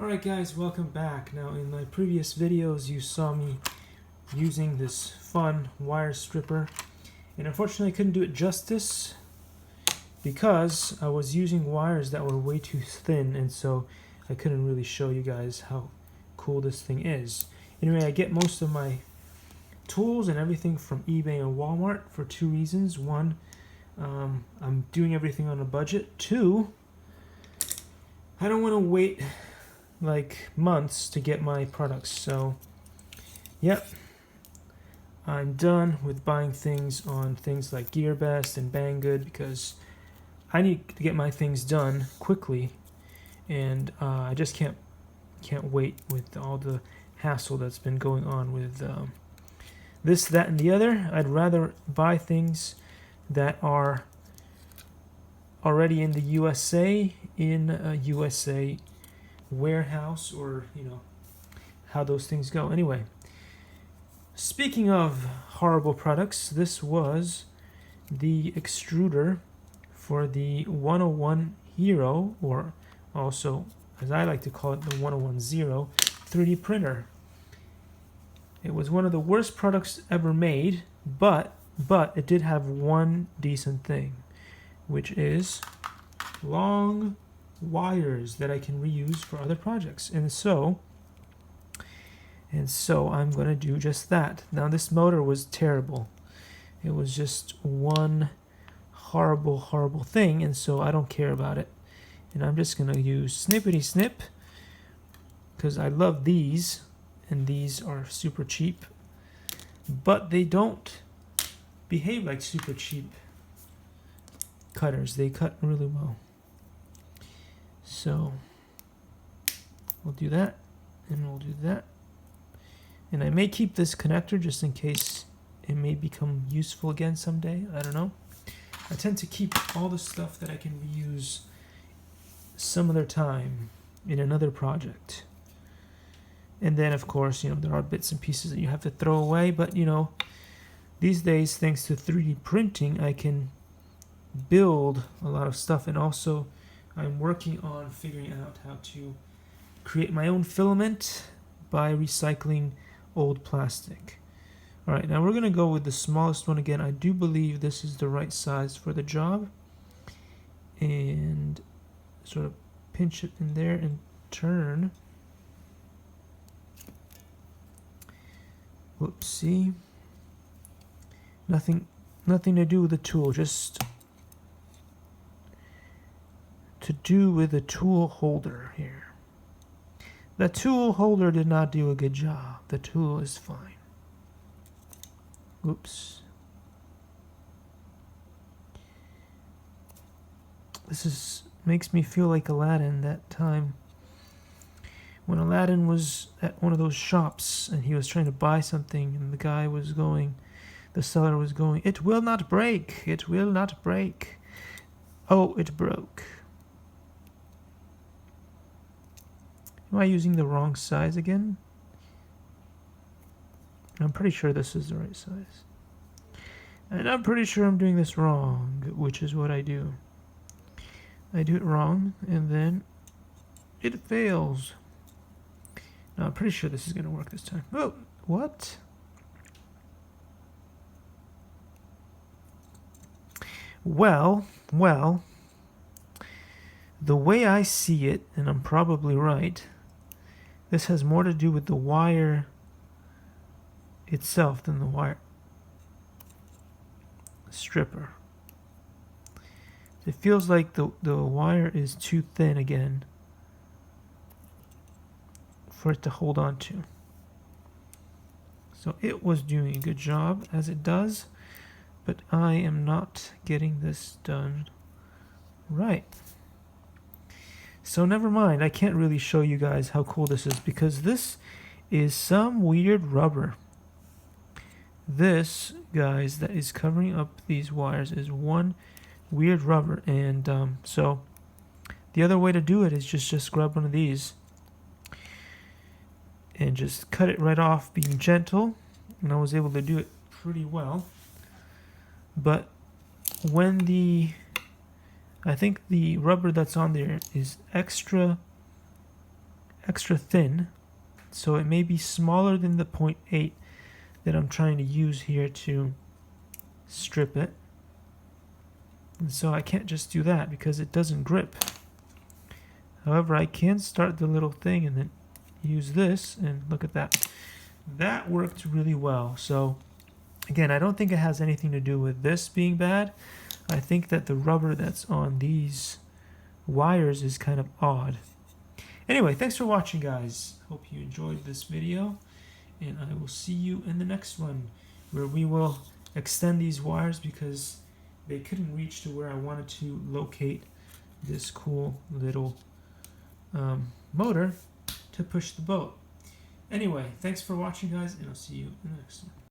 Alright guys, welcome back. Now in my previous videos you saw me using this fun wire stripper, and unfortunately I couldn't do it justice because I was using wires that were way too thin, and so I couldn't really show you guys how cool this thing is. Anyway, I get most of my tools and everything from eBay and Walmart for two reasons. One, I'm doing everything on a budget. Two, I don't want to wait like months to get my products. So yep, I'm done with buying things on things like GearBest and Banggood because I need to get my things done quickly, and I just can't wait with all the hassle that's been going on with this, that, and the other. I'd rather buy things that are already in the USA, in a USA warehouse, or how those things go. Anyway, speaking of horrible products, this was the extruder for the 101 Hero, or also as I like to call it, the 101 3D printer. It was one of the worst products ever made, but it did have one decent thing, which is long wires that I can reuse for other projects. And so I'm going to do just that. Now this motor was terrible. It was just one horrible thing, and so I don't care about it. And I'm just going to use Snippety Snip because I love these, and these are super cheap, but they don't behave like super cheap cutters. They cut really well. So we'll do that, and we'll do that. And I may keep this connector just in case it may become useful again someday. I don't know. I tend to keep all the stuff that I can reuse some other time in another project. And then, of course, there are bits and pieces that you have to throw away. But, these days, thanks to 3D printing, I can build a lot of stuff. And also, I'm working on figuring out how to create my own filament by recycling old plastic. Alright, now we're going to go with the smallest one again. I do believe this is the right size for the job. And sort of pinch it in there and turn. Whoopsie. Nothing to do with the tool, just to do with the tool holder here. The tool holder did not do a good job. The tool is fine. Oops. This makes me feel like Aladdin that time when Aladdin was at one of those shops and he was trying to buy something, and the seller was going, "It will not break, it will not break." Oh, it broke. Am I using the wrong size again? I'm pretty sure this is the right size. And I'm pretty sure I'm doing this wrong, which is what I do. I do it wrong, and then it fails. Now, I'm pretty sure this is going to work this time. Oh, what? Well, the way I see it, and I'm probably right, this has more to do with the wire itself than the wire stripper. It feels like the wire is too thin again for it to hold on to. So it was doing a good job as it does, but I am not getting this done right. So never mind, I can't really show you guys how cool this is because this is some weird rubber. This, guys, that is covering up these wires is one weird rubber, and so the other way to do it is just grab one of these and just cut it right off, being gentle, and I was able to do it pretty well. But when I think the rubber that's on there is extra extra thin, so it may be smaller than the 0.8 that I'm trying to use here to strip it. And so I can't just do that because it doesn't grip. However, I can start the little thing and then use this, and look at that. That worked really well. So again, I don't think it has anything to do with this being bad. I think that the rubber that's on these wires is kind of odd. Anyway, thanks for watching, guys. Hope you enjoyed this video, and I will see you in the next one, where we will extend these wires because they couldn't reach to where I wanted to locate this cool little motor to push the boat. Anyway, thanks for watching, guys, and I'll see you in the next one.